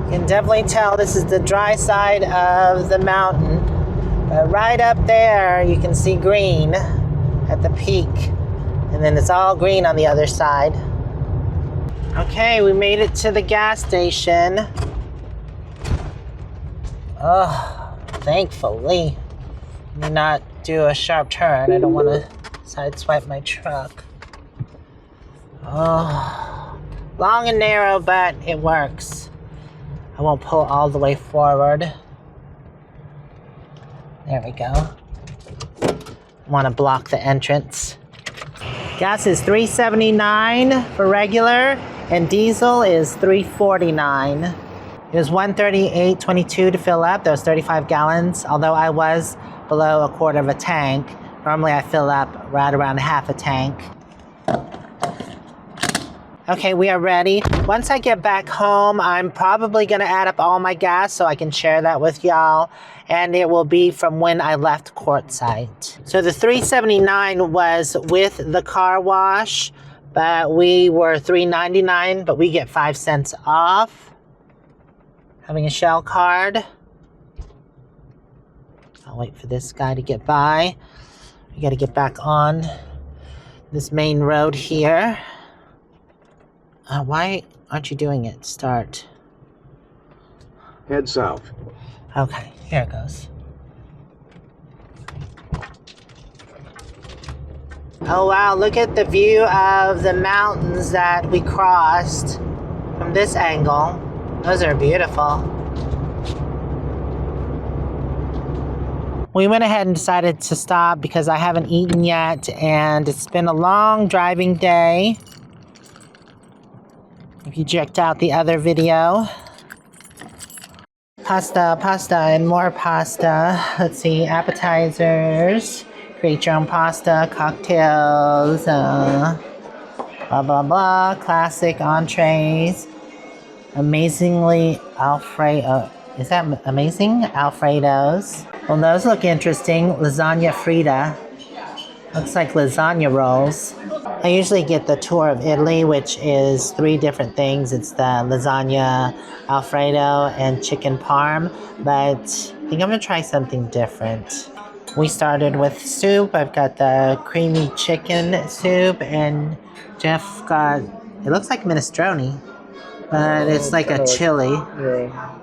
You can definitely tell this is the dry side of the mountain. But right up there, you can see green at the peak. And then it's all green on the other side. Okay, we made it to the gas station. Oh, thankfully. Let me not do a sharp turn. I don't want to sideswipe my truck. Oh, long and narrow, but it works. I won't pull all the way forward. There we go. I want to block the entrance. Gas is $3.79 for regular, and diesel is $3.49. It was $138.22 to fill up. That was 35 gallons, although I was below a quarter of a tank. Normally I fill up right around half a tank. Okay, we are ready. Once I get back home, I'm probably gonna add up all my gas so I can share that with y'all. And it will be from when I left Quartzsite. So the $3.79 was with the car wash, but we were $3.99, but we get 5 cents off. Having a Shell card. I'll wait for this guy to get by. We gotta get back on this main road here. Why aren't you doing it? Start. Head south. Okay, here it goes. Oh wow, look at the view of the mountains that we crossed from this angle. Those are beautiful. We went ahead and decided to stop because I haven't eaten yet and it's been a long driving day. If you checked out the other video. Pasta, and more pasta. Let's see, appetizers. Create your own pasta, cocktails, blah, blah, blah. Classic entrees. Amazingly Alfredo. Is that amazing? Alfredos. Well, those look interesting. Lasagna Frita. Looks like lasagna rolls. I usually get the tour of Italy, which is 3 different things. It's the lasagna, Alfredo, and chicken parm. But I think I'm gonna try something different. We started with soup. I've got the creamy chicken soup, and Jeff got, it looks like minestrone, but it's like a chili. Yeah,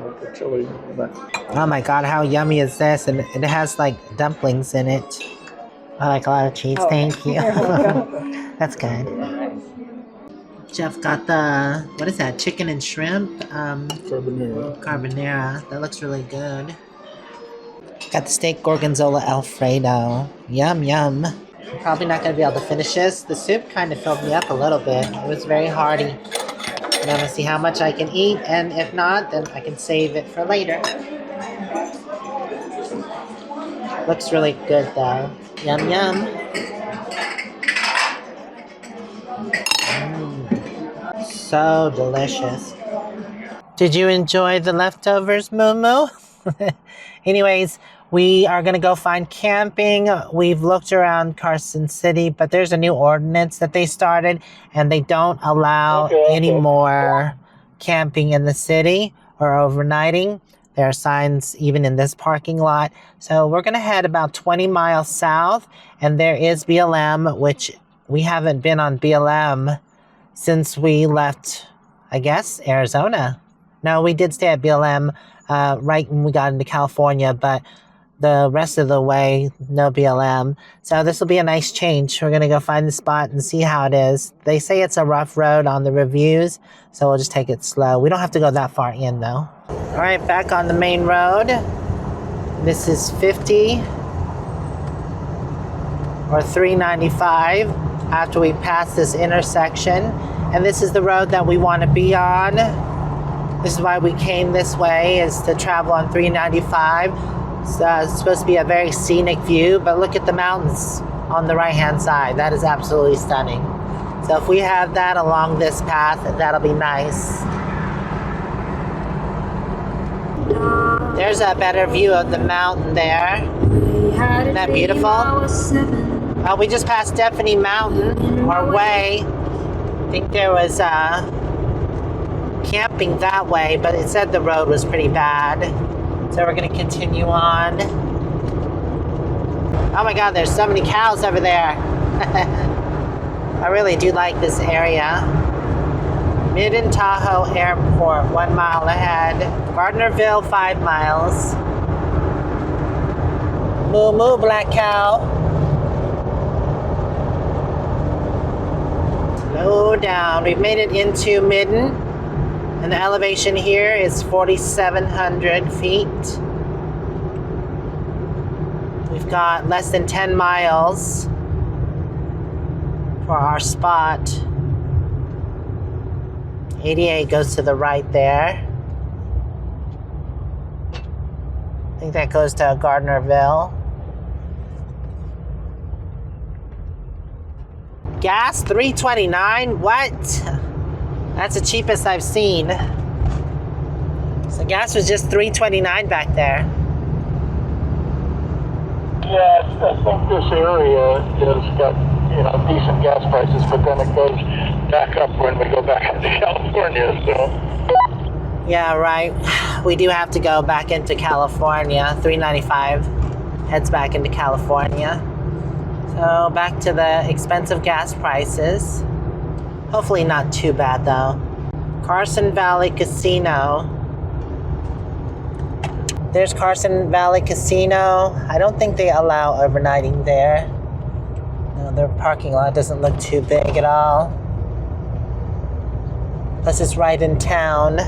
like a chili. Oh my god, how yummy is this? And it has like dumplings in it. I like a lot of cheese, thank you. That's good. Jeff got the, what is that, chicken and shrimp? Carbonara. That looks really good. Got the steak gorgonzola Alfredo. Yum, yum. I'm probably not going to be able to finish this. The soup kind of filled me up a little bit. It was very hearty. And I'm going to see how much I can eat, and if not, then I can save it for later. Looks really good though. Yum, yum. So delicious. Did you enjoy the leftovers, moo-moo? Anyways, we are going to go find camping. We've looked around Carson City, but there's a new ordinance that they started, and they don't allow any more camping in the city or overnighting. There are signs even in this parking lot. So we're going to head about 20 miles south, and there is BLM, which we haven't been on BLM since we left, I guess, Arizona. No, we did stay at BLM right when we got into California, but the rest of the way, no BLM. So this will be a nice change. We're going to go find the spot and see how it is. They say it's a rough road on the reviews, so we'll just take it slow. We don't have to go that far in, though. All right, back on the main road. This is 50 or 395 after we pass this intersection. And this is the road that we want to be on. This is why we came this way, is to travel on 395. It's supposed to be a very scenic view, but look at the mountains on the right-hand side. That is absolutely stunning. So if we have that along this path, that'll be nice. There's a better view of the mountain there. Isn't that beautiful? We just passed Stephanie Mountain, or Way. I think there was camping camping that way, but it said the road was pretty bad. So we're gonna continue on. Oh my God, there's so many cows over there. I really do like this area. Midden Tahoe Airport, 1 mile ahead. Gardnerville, 5 miles. Moo-moo, black cow. Slow down. We've made it into Midden, and the elevation here is 4,700 feet. We've got less than 10 miles for our spot. 88 goes to the right there. I think that goes to Gardnerville. Gas, $3.29? What? That's the cheapest I've seen. So gas was just $3.29 back there. Yeah, I think this area has got, decent gas prices, but then it goes back up when we go back into California, so. Yeah, right. We do have to go back into California. $3.95 heads back into California. So back to the expensive gas prices. Hopefully not too bad though. Carson Valley Casino. There's Carson Valley Casino. I don't think they allow overnighting there. No, their parking lot doesn't look too big at all. Plus it's right in town.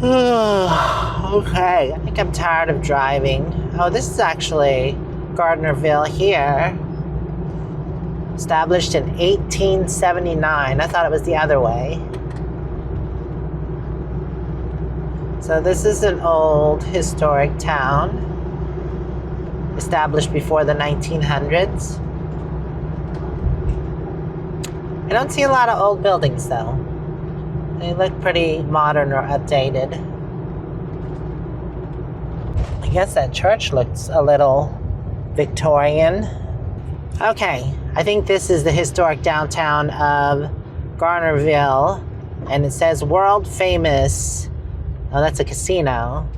Okay, I think I'm tired of driving. Oh, this is actually Gardnerville here. Established in 1879. I thought it was the other way. So this is an old historic town. Established before the 1900s. I don't see a lot of old buildings though. They look pretty modern or updated. I guess that church looks a little Victorian. Okay, I think this is the historic downtown of Gardnerville, and it says world famous. Oh, that's a casino.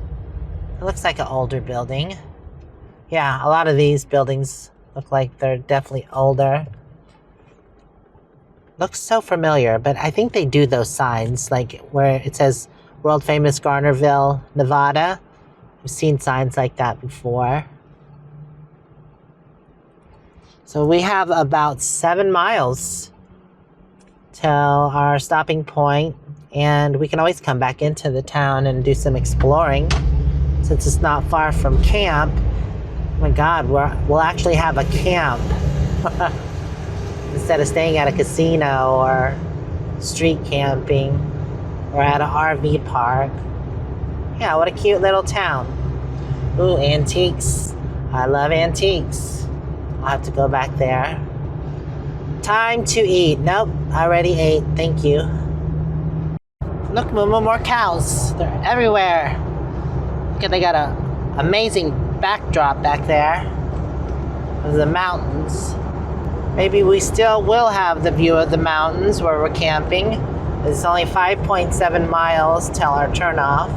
It looks like an older building. Yeah, a lot of these buildings look like they're definitely older. Looks so familiar, but I think they do those signs, like where it says world famous Gardnerville, Nevada. I've seen signs like that before. So we have about 7 miles till our stopping point, and we can always come back into the town and do some exploring since it's not far from camp. Oh my God, we'll actually have a camp instead of staying at a casino or street camping or at an RV park. Yeah, what a cute little town. Ooh, antiques. I love antiques. I'll have to go back there. Time to eat. Nope, I already ate. Thank you. Look, Moo-moo, more cows. They're everywhere. Look at, they got a amazing backdrop back there of the mountains. Maybe we still will have the view of the mountains where we're camping. It's only 5.7 miles till our turnoff.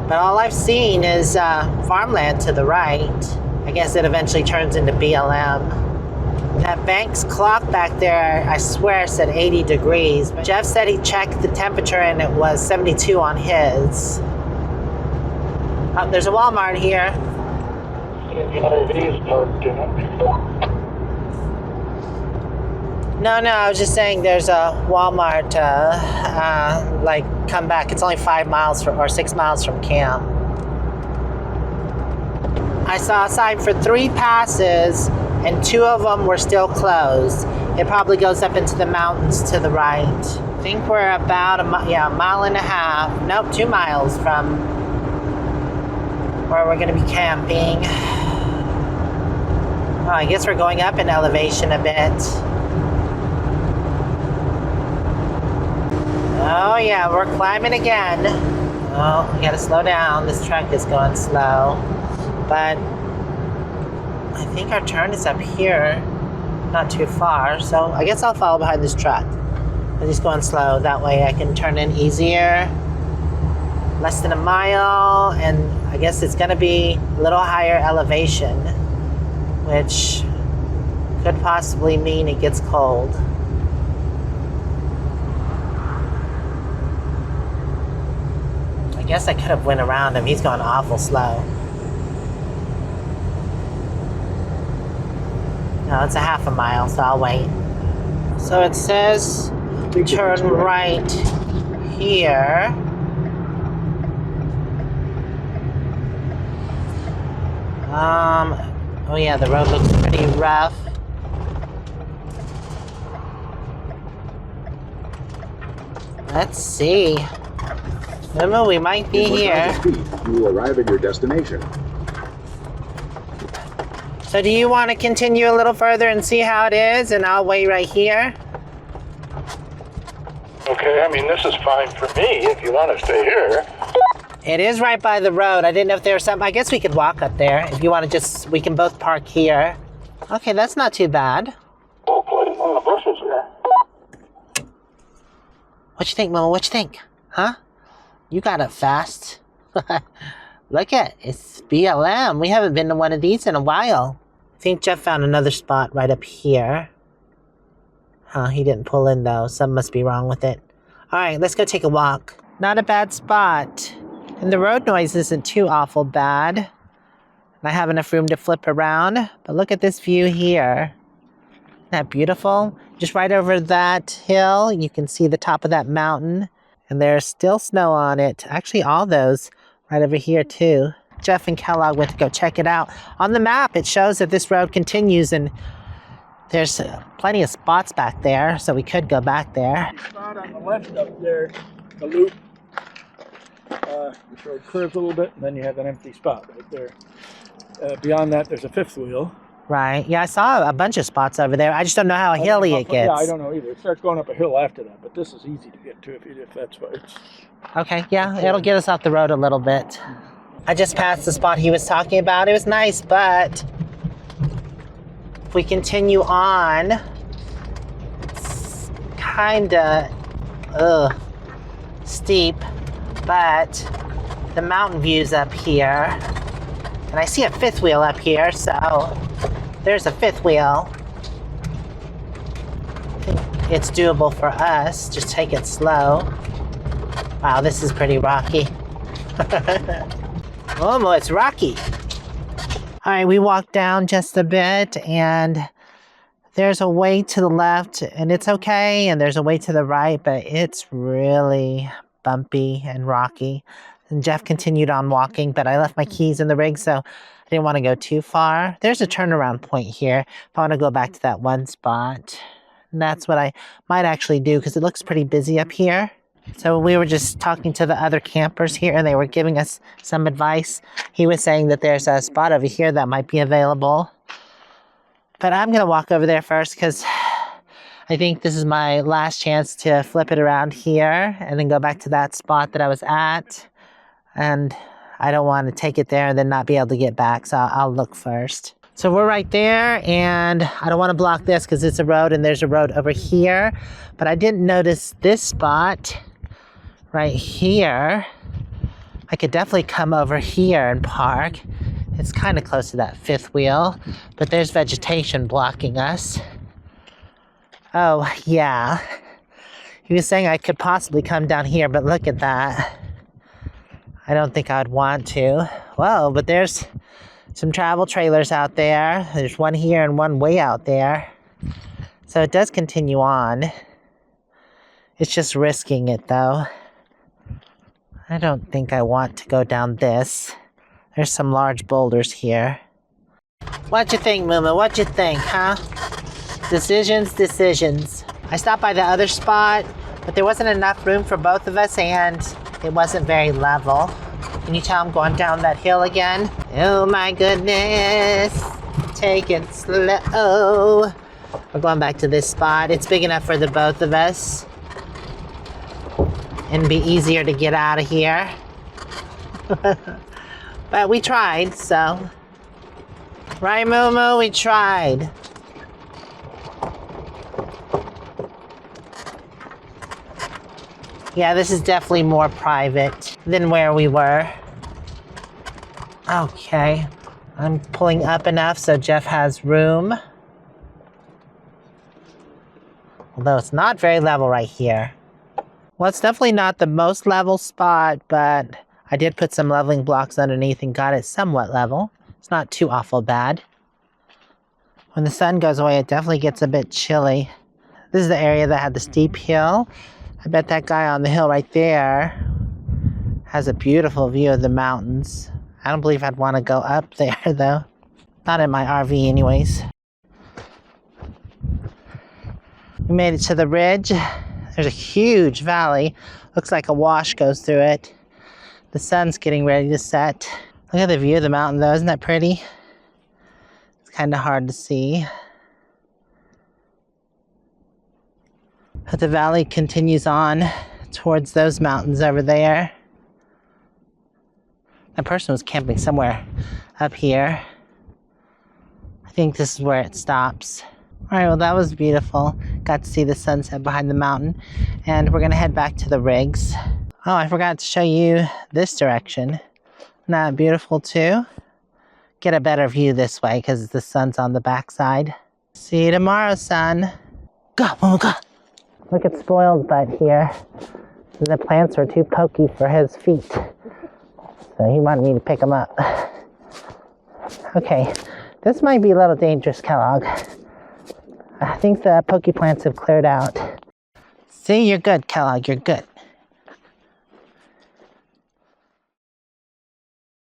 But all I've seen is farmland to the right. I guess it eventually turns into BLM. That bank's clock back there, I swear, said 80 degrees. But Jeff said he checked the temperature and it was 72 on his. Oh, there's a Walmart here. No, I was just saying there's a Walmart, come back. It's only 5 miles or 6 miles from camp. I saw a sign for 3 passes, and 2 of them were still closed. It probably goes up into the mountains to the right. I think we're about a mile and a half. Nope, 2 miles from where we're going to be camping. Oh, I guess we're going up in elevation a bit. Oh yeah, we're climbing again. Oh, we gotta slow down. This truck is going slow. But I think our turn is up here, not too far. So I guess I'll follow behind this truck. But he's going slow. That way I can turn in easier. Less than a mile, and I guess it's gonna be a little higher elevation, which could possibly mean it gets cold. I guess I could have went around him. He's going awful slow. No, it's a half a mile, so I'll wait. So it says turn right here. Oh yeah, the road looks pretty rough. Let's see. Moo-moo, we might be here. You will arrive at your destination. So do you want to continue a little further and see how it is, and I'll wait right here? Okay, I mean, this is fine for me if you want to stay here. It is right by the road. I didn't know if there was something. I guess we could walk up there. If you want to just, we can both park here. Okay, that's not too bad. Hopefully, in the bushes here. What you think, Mama? What you think? Huh? You got up fast. Look at, it's BLM. We haven't been to one of these in a while. I think Jeff found another spot right up here. Huh, he didn't pull in though. Something must be wrong with it. All right, let's go take a walk. Not a bad spot. And the road noise isn't too awful bad. And I have enough room to flip around. But look at this view here. Isn't that beautiful? Just right over that hill, you can see the top of that mountain. And there's still snow on it. Actually, all those right over here too. Jeff and Kellogg went to go check it out. On the map, it shows that this road continues, and there's plenty of spots back there, so we could go back there. Spot on the left up there, the loop. The road curves a little bit, and then you have an empty spot right there. Beyond that, there's a fifth wheel. Right. Yeah, I saw a bunch of spots over there. I just don't know how hilly it gets. Yeah, I don't know either. It starts going up a hill after that, but this is easy to get to if that's what it's... Okay, yeah, it'll get us off the road a little bit. I just passed the spot he was talking about. It was nice, but if we continue on, it's kinda steep, but the mountain view's up here. And I see a fifth wheel up here, so there's a fifth wheel. I think it's doable for us. Just take it slow. Wow, this is pretty rocky. Oh, it's rocky. All right, we walked down just a bit, and there's a way to the left, and it's okay, and there's a way to the right, but it's really bumpy and rocky. And Jeff continued on walking, but I left my keys in the rig, so I didn't want to go too far. There's a turnaround point here if I want to go back to that one spot. And that's what I might actually do, because it looks pretty busy up here. So we were just talking to the other campers here, and they were giving us some advice. He was saying that there's a spot over here that might be available. But I'm going to walk over there first, because I think this is my last chance to flip it around here and then go back to that spot that I was at. And I don't want to take it there and then not be able to get back, so I'll look first. So we're right there, and I don't want to block this because it's a road, and there's a road over here. But I didn't notice this spot right here. I could definitely come over here and park. It's kind of close to that fifth wheel, but there's vegetation blocking us. Oh, yeah. He was saying I could possibly come down here, but look at that. I don't think I'd want to. Whoa, but there's some travel trailers out there. There's one here and one way out there. So it does continue on. It's just risking it, though. I don't think I want to go down this. There's some large boulders here. What you think, Moo-moo? What you think, huh? Decisions. I stopped by the other spot, but there wasn't enough room for both of us, and it wasn't very level. Can you tell I'm going down that hill again? Oh my goodness. Take it slow. We're going back to this spot. It's big enough for the both of us. And be easier to get out of here. But we tried, so. Right, Moo-moo? We tried. Yeah, this is definitely more private than where we were. Okay. I'm pulling up enough so Jeff has room. Although it's not very level right here. Well, it's definitely not the most level spot, but I did put some leveling blocks underneath and got it somewhat level. It's not too awful bad. When the sun goes away, it definitely gets a bit chilly. This is the area that had the steep hill. I bet that guy on the hill right there has a beautiful view of the mountains. I don't believe I'd want to go up there, though. Not in my RV anyways. We made it to the ridge. There's a huge valley. Looks like a wash goes through it. The sun's getting ready to set. Look at the view of the mountain, though. Isn't that pretty? It's kind of hard to see. But the valley continues on towards those mountains over there. That person was camping somewhere up here. I think this is where it stops. All right, well, that was beautiful. Got to see the sunset behind the mountain. And we're going to head back to the rigs. Oh, I forgot to show you this direction. Isn't that beautiful, too? Get a better view this way because the sun's on the backside. See you tomorrow, son. Go, Momo, go. Look at Spoiled Butt here. The plants were too pokey for his feet. So he wanted me to pick them up. Okay, this might be a little dangerous, Kellogg. I think the pokey plants have cleared out. See, you're good, Kellogg, you're good.